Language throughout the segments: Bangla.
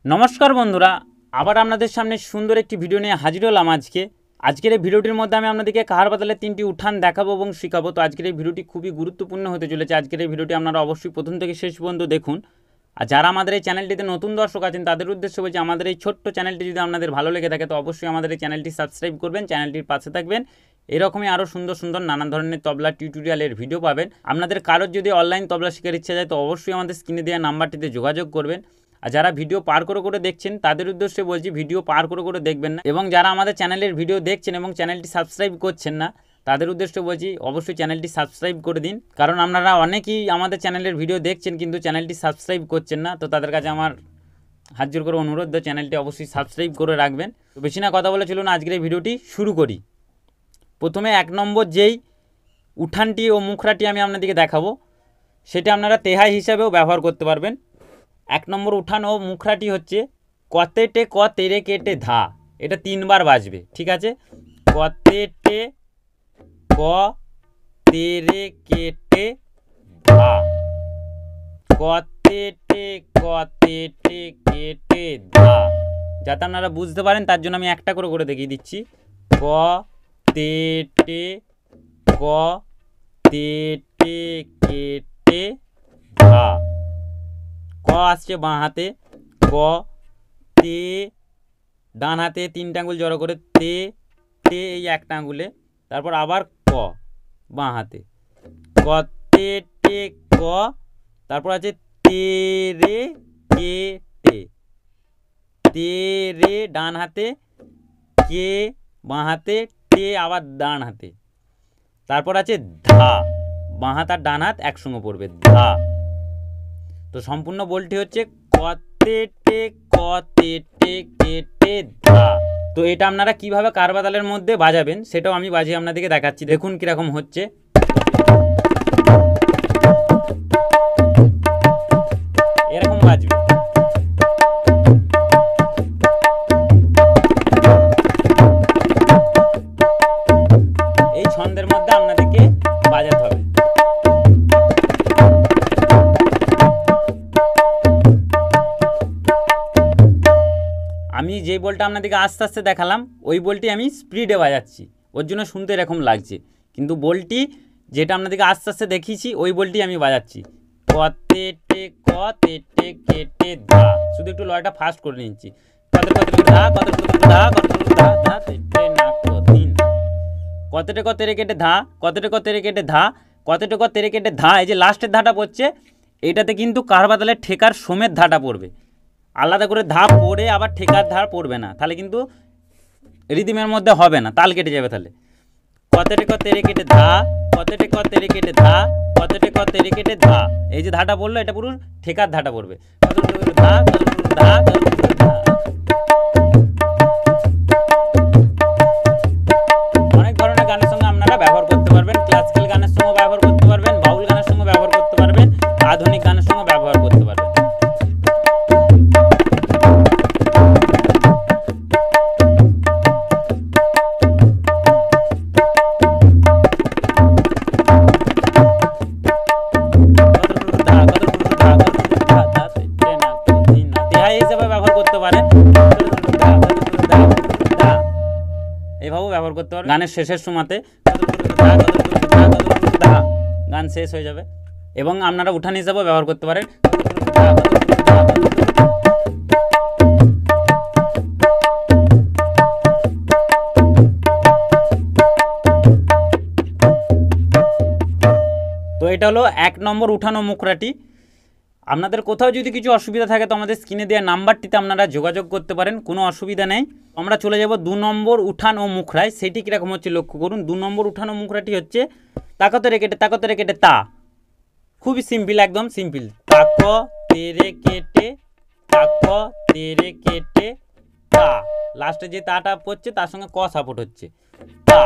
नमस्कार बंधुरा आबार आपनादेर सामने सुंदर एक भिडियो निये हाजिर हलाम। आजकेर भिडियोटिर मध्ये आमि आपनादेरके काहार बाताले 3टी उठान देखाबो एबं शेखाबो। तो आजकेर भिडियोटी खूबই गुरुत्वपूर्ण होते चलेছে। आजकेर भिडियोटी आपनारा अवश्यई प्रथम थेके शेष पर्यन्त देखुन। আর যারা আমাদের এই চ্যানেলটিতে নতুন দর্শক আছেন তাদের উদ্দেশ্যে বলছি, আমাদের এই ছোট্ট চ্যানেলটি যদি আপনাদের ভালো লেগে থাকে তো অবশ্যই আমাদের এই চ্যানেলটি সাবস্ক্রাইব করবেন, চ্যানেলটির পাশে থাকবেন। এরকমই আরও সুন্দর সুন্দর নানান ধরনের তবলা টিউটোরিয়ালের ভিডিও পাবেন। আপনাদের কারোর যদি অনলাইন তবলা শেখার ইচ্ছা যায় তো অবশ্যই আমাদের স্ক্রিনে দেওয়া নাম্বারটিতে যোগাযোগ করবেন। আর যারা ভিডিও পার করে দেখছেন তাদের উদ্দেশ্যে বলছি, ভিডিও পার করে দেখবেন না, এবং যারা আমাদের চ্যানেলের ভিডিও দেখছেন এবং চ্যানেলটি সাবস্ক্রাইব করছেন না তাদের উদ্দেশ্যে বলছি অবশ্যই চ্যানেলটি সাবস্ক্রাইব করে দিন। কারণ আপনারা অনেকেই আমাদের চ্যানেলের ভিডিও দেখছেন কিন্তু চ্যানেলটি সাবস্ক্রাইব করছেন না। তো তাদের কাছে আমার হাত জোর করে অনুরোধ, চ্যানেলটি অবশ্যই সাবস্ক্রাইব করে রাখবেন। তো বেশি না কথা বলে চলুন আজকের এই ভিডিওটি শুরু করি। প্রথমে 1 নম্বর যেই উঠানটি ও মুখরাটি আমি আপনাদেরকে দেখাবো সেটা আপনারা তেহাই হিসাবেও ব্যবহার করতে পারবেন। 1 নম্বর উঠান ও মুখরাটি হচ্ছে কতেটে ক তেরে কেটে ধা। এটা 3 বার বাজবে, ঠিক আছে? কতেটে ক তেরে কেটে ধা, কতেটে কেটে ধা। যাতে আপনারা বুঝতে পারেন তার জন্য আমি একটা করে দেখিয়ে দিচ্ছি। ক তেটে কেটে ধা। ক আসছে বাঁ হাতে, ক তে ডান হাতে 3টা আঙুল জড়ো করে তে এই একটা আঙুলে, তারপর আবার ক বাঁ হাতে, ক তে ক, তারপর আছে তেরে কেটে, তেরে ডান হাতে, কে বাঁ হাতে, টে আবার ডান হাতে, তারপর আছে ধা, বাঁ হাত আর ডান হাত একসঙ্গে পড়বে ধা। তো সম্পূর্ণ বলটি হচ্ছে কতেটে কেটে ধা। তো এটা আপনারা কিভাবে কারবাতালের মধ্যে বাজাবেন সেটাও আমি বাজিয়ে আপনাদেরকে দেখাচ্ছি। দেখুন কিরকম হচ্ছে। এরকম বাজবে। এই ছন্দের মধ্যে আপনাদেরকে বাজাতে হবে। আমি যে বলটা আপনাদেরকে আস্তে আস্তে দেখালাম ওই বলটি আমি স্পিডে বাজাচ্ছি, ওর জন্য শুনতে এরকম লাগছে। কিন্তু বলটি যেটা আপনাদেরকে আস্তে আস্তে দেখিয়েছি ওই বলটি আমি বাজাচ্ছি। কতেটে কেটে ধা। শুধু একটু লয়টা ফাস্ট করে নিচ্ছি। কতেটে ধা, কতেটে ধা, কতেটে ধা, ধা তেটে না কদিন। কতেটে তেরে কেটে ধা, কতেটে তেরে কেটে ধা, কতেটে তেরে কেটে ধা। এই যে লাস্টের ধাটা পড়ছে এইটাতে কিন্তু কারবাতালের ঠেকার সমেত ধাটা পড়বে। আলাদা করে ধা পড়ে আবার ঠেকার ধার পড়বে না, তাহলে কিন্তু রিদিমের মধ্যে হবে না, তাল কেটে যাবে। তাহলে কতেটে তেরে কেটে ধা, কতেটে তেরে কেটে ধা, কতেটে তেরে কেটে ধা। এই যে ধাটা পড়লো এটা পুরো ঠেকার ধাটা পড়বে। ধা ধা ধা। অনেক ধরনের গানের সঙ্গে আপনারা ব্যবহার করতে পারবেন। ক্লাসিক্যাল গানের সঙ্গে ব্যবহার করতে পারবেন, বাউল গানের সঙ্গে ব্যবহার করতে পারবেন, আধুনিক গানের সঙ্গে ব্যবহার করতে পারবেন। এভাবেও ব্যবহার করতে পারবেন। গানের শেষের সময়তে গান শেষ হয়ে যাবে। এবং আপনারা উঠান হিসাবেও ব্যবহার করতে পারেন। তো এটা হলো 1 নম্বর উঠান ও মুখরাটি। আপনাদের কোথাও যদি কিছু অসুবিধা থাকে তো আমাদের স্ক্রিনে দেওয়া নাম্বারটিতে আপনারা যোগাযোগ করতে পারেন, কোনো অসুবিধা নেই। আমরা চলে যাব 2 নম্বর উঠান ও মুখরায়। সেটি কীরকম হচ্ছে লক্ষ্য করুন। 2 নম্বর উঠান ও মুখরাটি হচ্ছে তাকতে রে কেটে তা। খুবই সিম্পল, একদম সিম্পল। তাকতে রে কেটে তা। লাস্টে যে তাটা পড়ছে তার সঙ্গে ক সাপোর্ট হচ্ছে তা।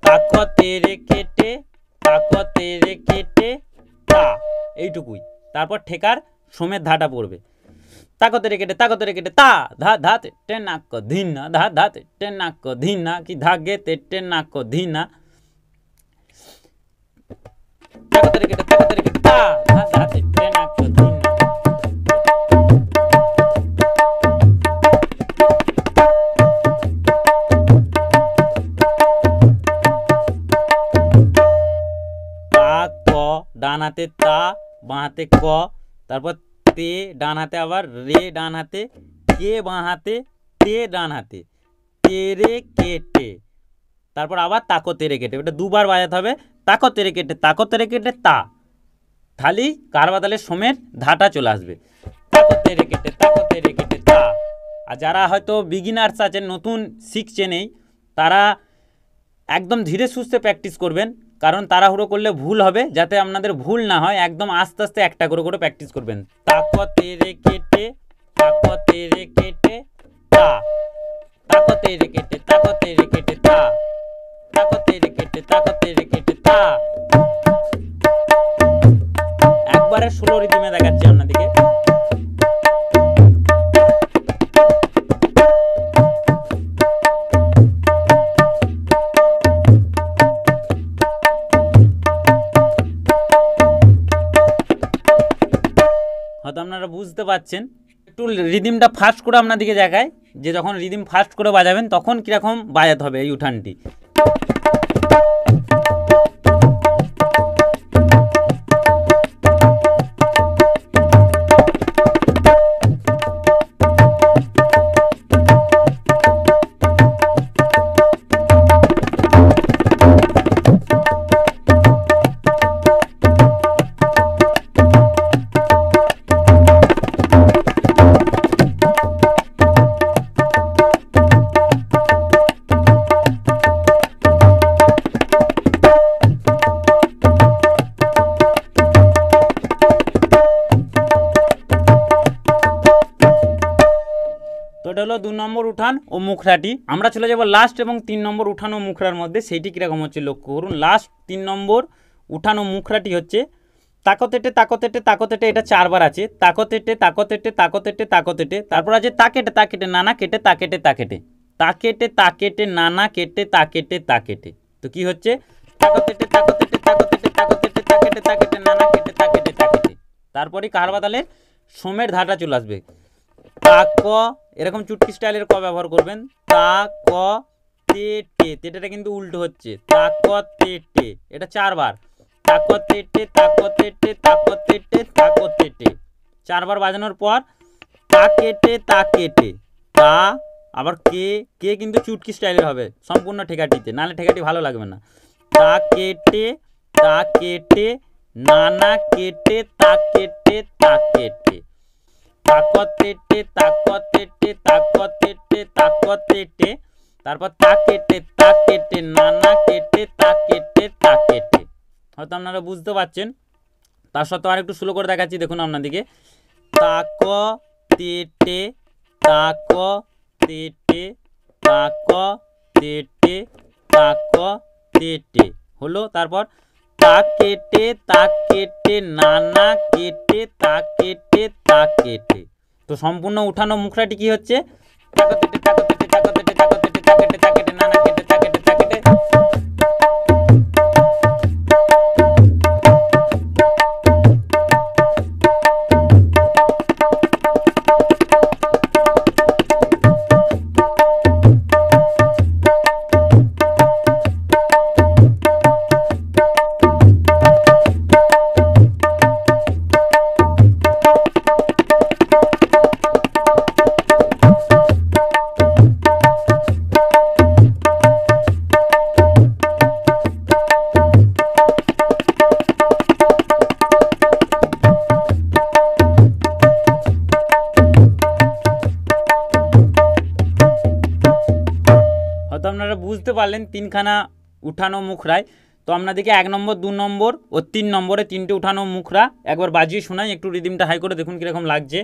তাকতে রে কেটে তা, এইটুকুই। তারপর ঠেকার সমেত ধাটা পড়বে। তাকতে রে কেটে তা ধা ধা তেটে নাক ধিন না, ধা ধা তেটে নাক ধিন না, কি ধা গে তেটে নাক ধিন না। হাতে তা, বাঁ হাতে ক, তারপর তে ডান হাতে, আবার রে ডান হাতে, কে বাঁ হাতে, তে ডান হাতে, তেরে কেটে, তারপর আবার তাকো তেরে কেটে। ওটা দুবার বাজাতে হবে, তাকো তেরে কেটে, তাকো তেরে কেটে তা, খালি কারবা তালের সোমের ধাটা চলে আসবে, তাকো তেরে কেটে, তাকো তেরে কেটে তা। আর যারা হয়তো বিগিনার্স আছেন, নতুন শিখছেন, এই তারা একদম ধীরে সুস্থে প্র্যাকটিস করবেন, কারণ তাড়াহুড়ো করলে ভুল হবে। যাতে আপনাদের ভুল না হয়, একদম আস্তে আস্তে একটা করে করে প্র্যাকটিস করবেন। তাকো তেরে কেটে, তাকো তেরে কেটে তা, তাকো তেরে কেটে, তাকো তেরে কেটে তা, তাকো তেরে কেটে, তাকো তেরে কেটে তা। একবারে 16 রিদিমে দেখাচ্ছি আপনাদেরকে। হয়তো আপনারা বুঝতে পারছেন। একটু রিদিমটা ফাস্ট করে আপনাদেরকে দেখায়, যে যখন রিদিম ফাস্ট করে বাজাবেন তখন কীরকম বাজাতে হবে এই উঠানটি। তো এটা হলো 2 নম্বর উঠান ও মুখরাটি। আমরা চলে যাব লাস্ট এবং 3 নম্বর উঠান ও মুখরার মধ্যে, সেইটি কীরকম হচ্ছে লক্ষ্য করুন। লাস্ট 3 নম্বর উঠান ও মুখরাটি হচ্ছে তাকতেটে তাকতেটে তাকতেটে, এটা 4 বার আছে। তাকতেটে তাকতেটে তাকতেটে তাকতেটে, তারপর আছে তাকেটে তাকেটে নানা কেটে তাকেটে তাকেটে, তাকেটে তাকেটে নানা কেটে তাকেটে তাকেটে। তো কি হচ্ছে তাকতেটে তাকতেটে তাকতেটে তাকতেটে তাকেটে তাকেটে নানা কেটে তাকেটে তাকেটে। তারপরে কারবা তালে সোমের ধাটা চলে আসবে। তাক, এরকম চুটকি স্টাইলের ক ব্যবহার করবেন। তা ক তে টে, তেটা কিন্তু উল্টো হচ্ছে। তাক তে টে, এটা 4 বার। তাক তে টে, তাক তে টে, তাক তে টে, তাক তে টে। 4 বার বাজানোর পর তাকেটে তাকেটে তা, আবার কে, কে কিন্তু চুটকি স্টাইলের হবে সম্পূর্ণ ঠেকাটিতে, নাহলে ঠেকাটি ভালো লাগবে না। তাকেটে তাকেটে নানা কেটে তাকেটে তাকেটে, তাকতেটে তাকতেটে তাকতেটে তাকতেটে, তারপর তাকেটে তাকেটে নানা কেটে তাকেটে তাকেটে। হয়তো আপনারা বুঝতে পারছেন, তার সত্ত্বেও আর একটু স্লো করে দেখাচ্ছি, দেখুন আপনাদিকে। তাকতেটে তাকতেটে তাকতেটে তাকতেটে হলো। তারপর তাকেটে তাকেটে নানা কেটে তাকেটে তাকেটে। তো সম্পূর্ণ উঠানো মুখরাটি কি হচ্ছে তাকতেটে তাকতেটে তাকতেটে তাকতেটে তাকেটে তাকেটে নানা কেটে তাকেটে তাকেটে। আপনারা বুঝতে পারলেন 3খানা উঠানো মুখরায়। তো আপনাদেরকে 1 নম্বর 2 নম্বর ও 3 নম্বরে 3টে উঠানো মুখরা একবার বাজিয়ে শোনাই, একটু রিদিমটা হাই করে দেখুন কীরকম লাগছে।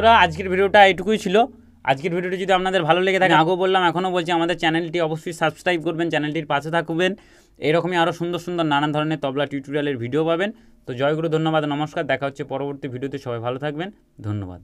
বন্ধুরা আজকের ভিডিওটা এইটুকুই ছিল। আজকের ভিডিওটি যদি আপনাদের ভালো লেগে থাকে, আগেও বললাম এখনও বলছি, আমাদের চ্যানেলটি অবশ্যই সাবস্ক্রাইব করবেন, চ্যানেলটির পাশে থাকবেন। এরকমই আরও সুন্দর সুন্দর নানান ধরনের তবলা টিউটোরিয়ালের ভিডিও পাবেন। তো জয়গুরু, ধন্যবাদ, নমস্কার। দেখা হচ্ছে পরবর্তী ভিডিওতে। সবাই ভালো থাকবেন, ধন্যবাদ।